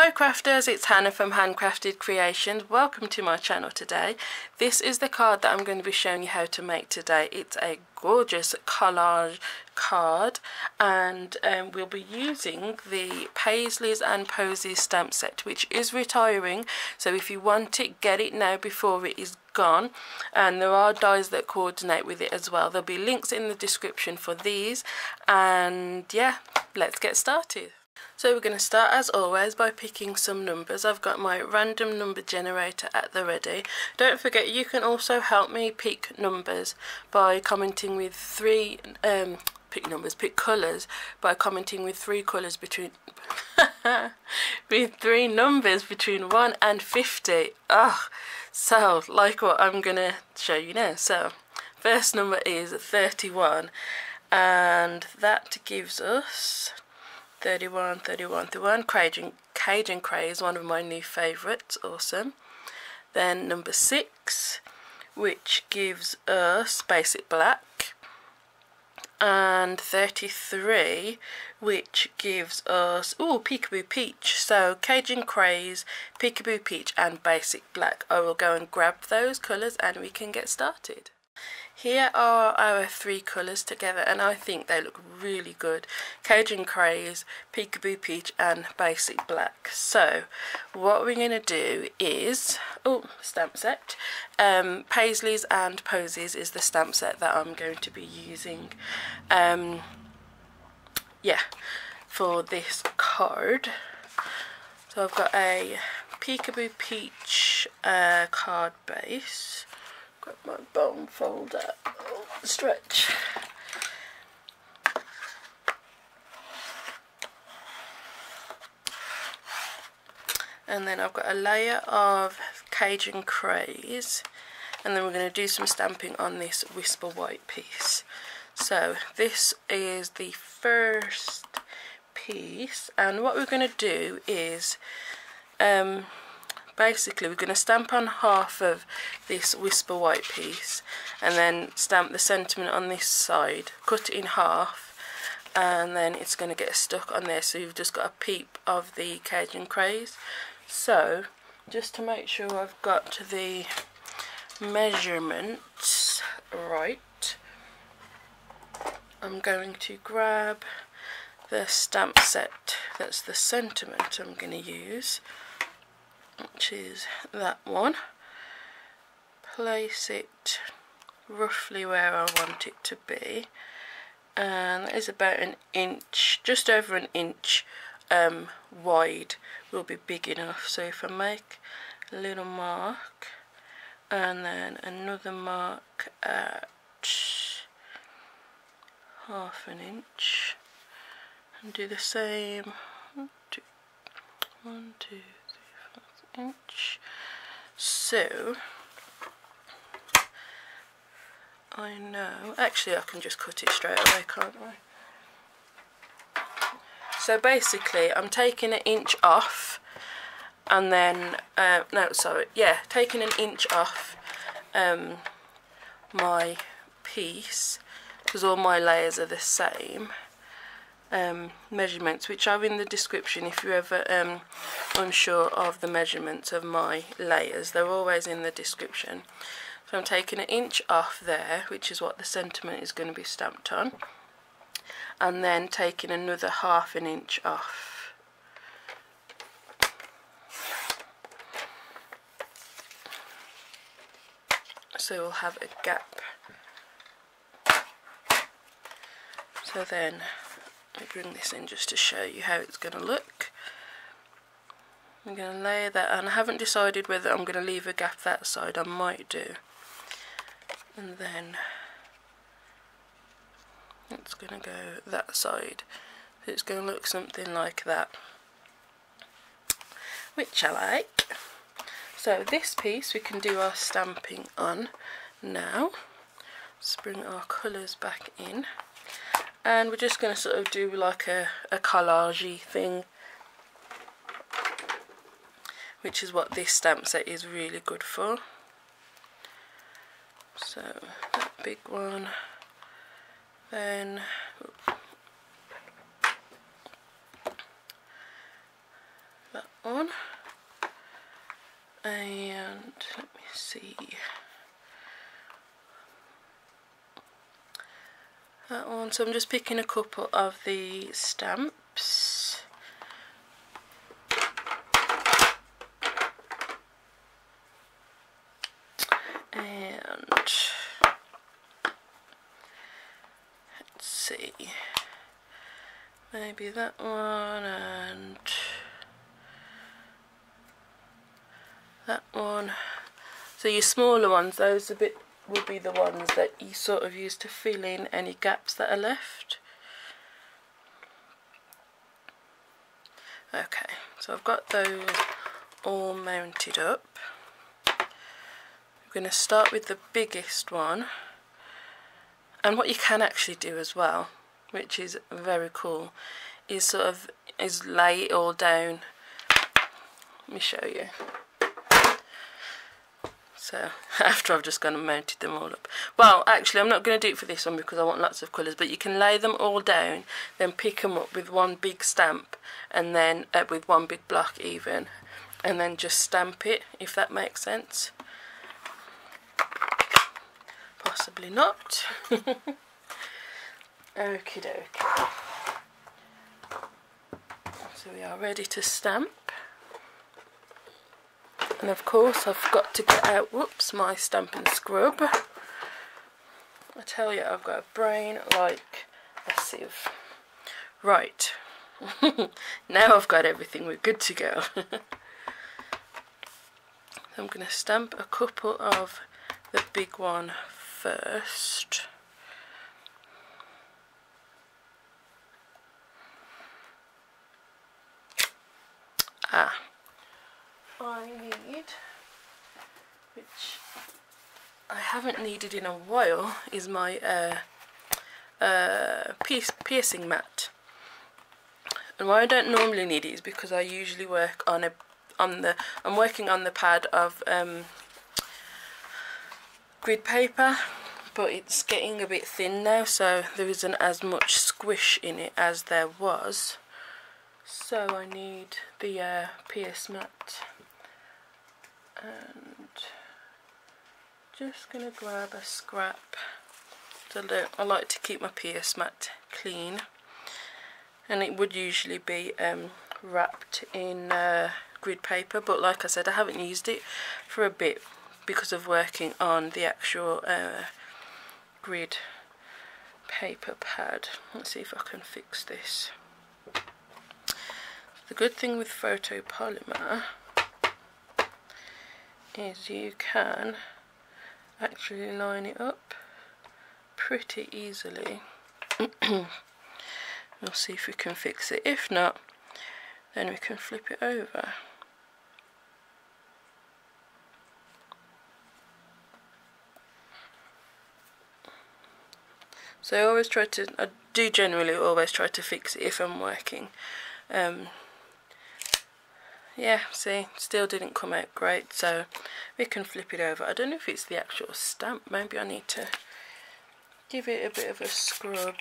Hi crafters, it's Hannah from Handcrafted Creations. Welcome to my channel today. This is the card that I'm going to be showing you how to make today. It's a gorgeous collage card, and we'll be using the Paisleys and Posies stamp set, which is retiring, so if you want it, get it now before it is gone. And there are dies that coordinate with it as well. There'll be links in the description for these, and yeah, let's get started. So we're going to start as always by picking some numbers. I've got my random number generator at the ready. Don't forget you can also help me pick numbers by commenting with pick colours by commenting with three colours between with three numbers between 1 and 50. So like what I'm going to show you now. So first number is 31, and that gives us 31, 31, 31. Cajun Craze, one of my new favourites, awesome. Then number 6, which gives us Basic Black, and 33, which gives us Peekaboo Peach. So Cajun Craze, Peekaboo Peach and Basic Black. I will go and grab those colours and we can get started. Here are our three colours together, and I think they look really good. Cajun Craze, Peekaboo Peach and Basic Black. So what we're going to do is, stamp set. Paisleys and Posies is the stamp set that I'm going to be using for this card. So I've got a Peekaboo Peach card base. Grab my bone folder, stretch. And then I've got a layer of Cajun Craze, and then we're going to do some stamping on this Whisper White piece. So this is the first piece, and what we're going to do is basically we're going to stamp on half of this Whisper White piece and then stamp the sentiment on this side, cut it in half, and then it's going to get stuck on there, so you've just got a peep of the Cajun Craze. So just to make sure I've got the measurements right, I'm going to grab the stamp set that's the sentiment I'm going to use, which is that one. Place it roughly where I want it to be, and that is about an inch, just over an inch wide will be big enough. So if I make a little mark and then another mark at half an inch and do the same, 1, 2, 3, 4 inch. So I know, actually I can just cut it straight away, can't I? So basically I'm taking an inch off, and then taking an inch off my piece, because all my layers are the same. Measurements, which are in the description if you're ever unsure of the measurements of my layers, they're always in the description. So I'm taking an inch off there, which is what the sentiment is going to be stamped on, and then taking another half an inch off. So we'll have a gap. So then I bring this in just to show you how it's going to look. I'm going to layer that, and I haven't decided whether I'm going to leave a gap that side. I might do. And then it's going to go that side. So it's going to look something like that, which I like. So this piece we can do our stamping on now. Let's bring our colours back in. And we're just going to sort of do like a collage-y thing, which is what this stamp set is really good for. So that big one, then that one, and let me see, that one. So I'm just picking a couple of the stamps. And let's see, maybe that one and that one. So your smaller ones, those will be the ones that you sort of use to fill in any gaps that are left. Okay, so I've got those all mounted up. I'm going to start with the biggest one, and what you can actually do as well, which is very cool, is lay it all down. Let me show you. So after I've just gone and mounted them all up. Well, actually I'm not going to do it for this one because I want lots of colours, but you can lay them all down, then pick them up with one big stamp, and then with one big block even, and then just stamp it, if that makes sense. Possibly not. Okie dokie. So we are ready to stamp. And of course I've got to get out, whoops, my Stampin' Scrub. I tell you, I've got a brain like a sieve. Right. Now I've got everything, we're good to go. So I'm going to stamp a couple of the big one first. I need, which I haven't needed in a while, is my piercing mat. And why I don't normally need it is because I usually work on I'm working on the pad of grid paper, but it's getting a bit thin now, so there isn't as much squish in it as there was. So I need the pierce mat, and just gonna grab a scrap. I like to keep my pierce mat clean, and it would usually be wrapped in grid paper, but like I said, I haven't used it for a bit because of working on the actual grid paper pad. Let's see if I can fix this. The good thing with photopolymer is you can actually line it up pretty easily. We'll see if we can fix it. If not, then we can flip it over. So I do generally always try to fix it if I'm working. Yeah, see, still didn't come out great, so we can flip it over. I don't know if it's the actual stamp, maybe I need to give it a bit of a scrub.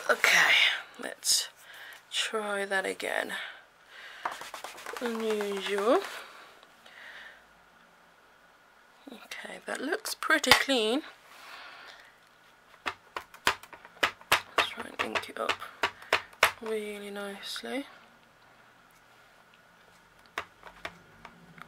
Okay, let's try that again. Unusual. Okay, that looks pretty clean. Let's try and ink it up really nicely.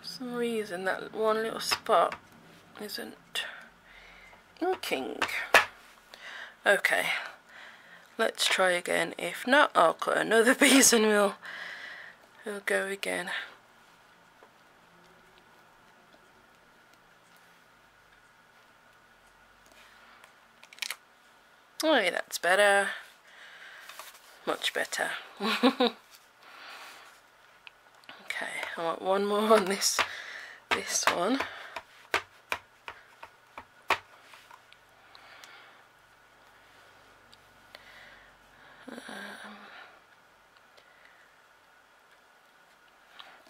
For some reason that one little spot isn't inking. Okay, let's try again. If not, I'll cut another piece and we'll go again. Oh yeah, that's better. Much better. Okay, I want one more on this one.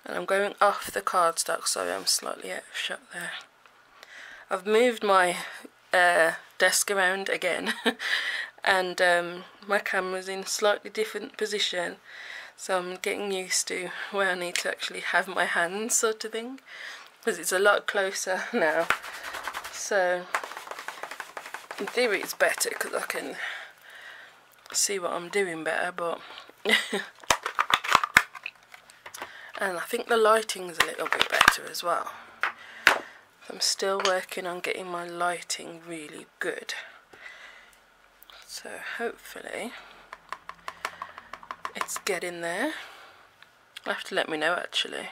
And I'm going off the cardstock, sorry, I'm slightly out of shot there. I've moved my desk around again. and my camera's in a slightly different position, so I'm getting used to where I need to actually have my hands, sort of thing, because it's a lot closer now. So in theory it's better because I can see what I'm doing better, but and I think the lighting's a little bit better as well. I'm still working on getting my lighting really good, so hopefully it's getting there. You'll have to let me know actually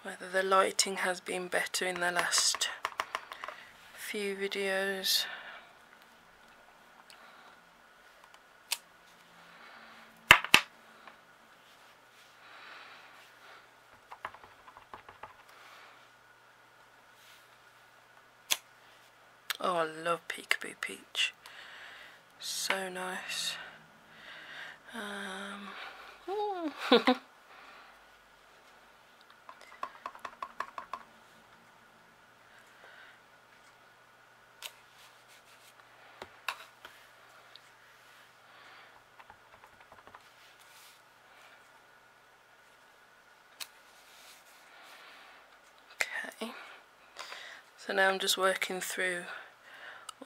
whether the lighting has been better in the last few videos. Oh, I love Peekaboo Peach. So nice. Okay. So now I'm just working through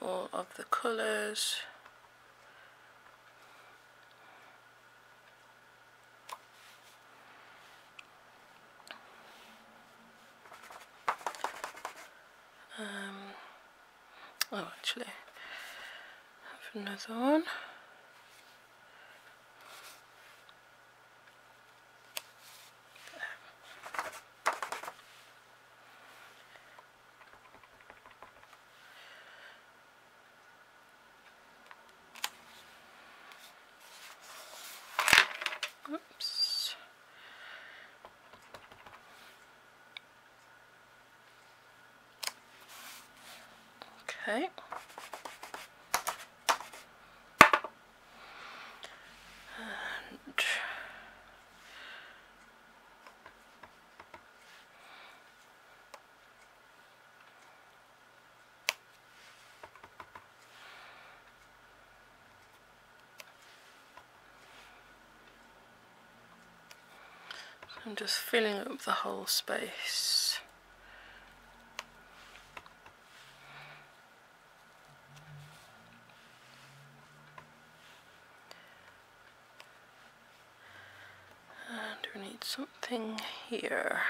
all of the colours. Oh, actually, I have another one. Oops. Okay. And I'm just filling up the whole space. And we need something here.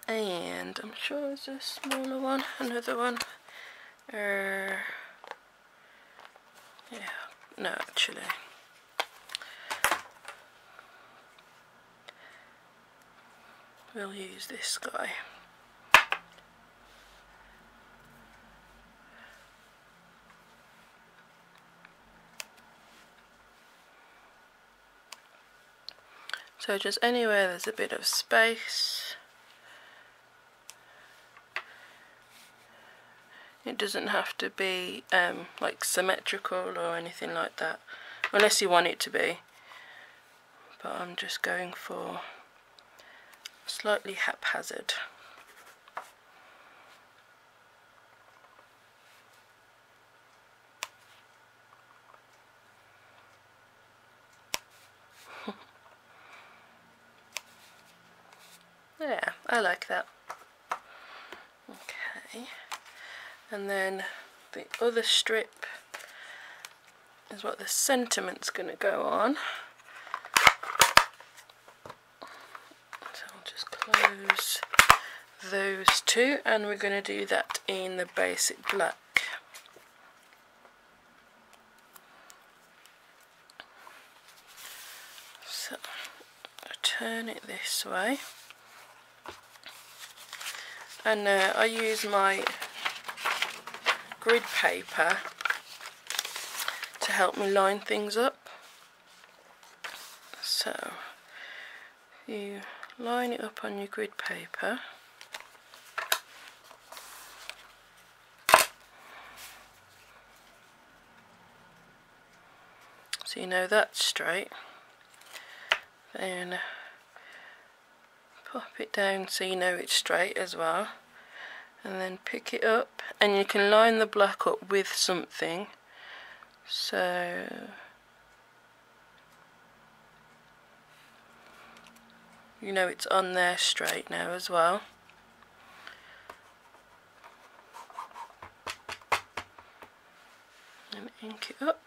And I'm sure there's a smaller one, another one. Yeah, no, actually. We'll use this guy. So just anywhere there's a bit of space. It doesn't have to be like symmetrical or anything like that, unless you want it to be. But I'm just going for slightly haphazard. Yeah, I like that. Okay. And then the other strip is what the sentiment's going to go on. So I'll just close those two, and we're going to do that in the basic black. So I turn it this way, and I use my grid paper to help me line things up. So you line it up on your grid paper, so you know that's straight. Then pop it down so you know it's straight as well, and then pick it up, and you can line the black up with something, so you know it's on there straight now as well. And ink it up.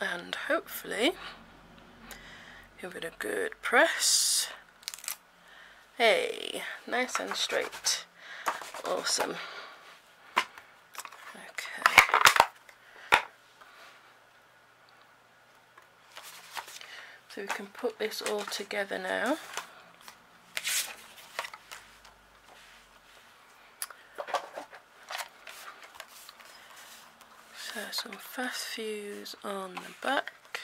And hopefully give it a good press. Hey, nice and straight. Awesome. Okay. So we can put this all together now. So some fast fuse on the back,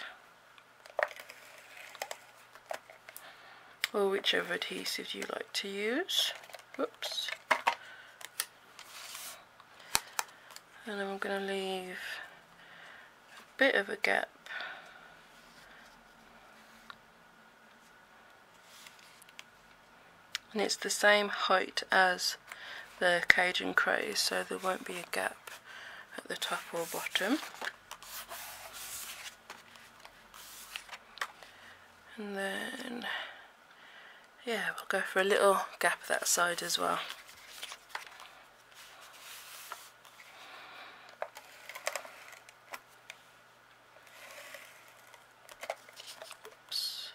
or whichever adhesive you like to use. Whoops. And I'm going to leave a bit of a gap. And it's the same height as the Cajun Craze, so there won't be a gap at the top or bottom. And then, yeah, we'll go for a little gap that side as well. Oops.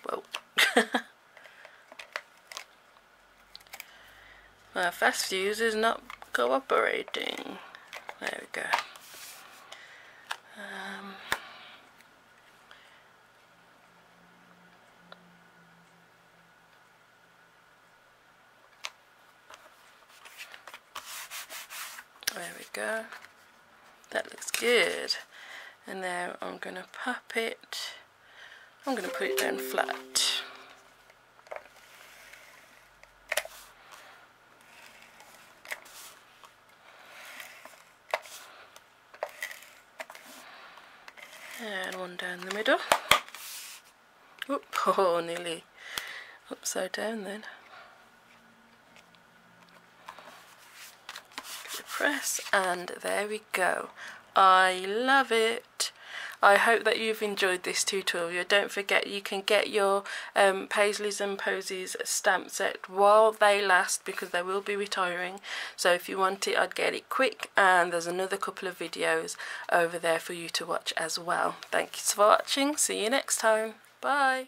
Whoa. My fast fuse is not cooperating. There we go. There we go. That looks good. And now I'm going to pop it. I'm going to put it down flat. And one down the middle. Oop, oh, nearly upside down then. Give it a press, and there we go. I love it. I hope that you've enjoyed this tutorial. Don't forget you can get your Paisleys and Posies stamp set while they last, because they will be retiring. So if you want it, I'd get it quick, and there's another couple of videos over there for you to watch as well. Thanks for watching. See you next time. Bye.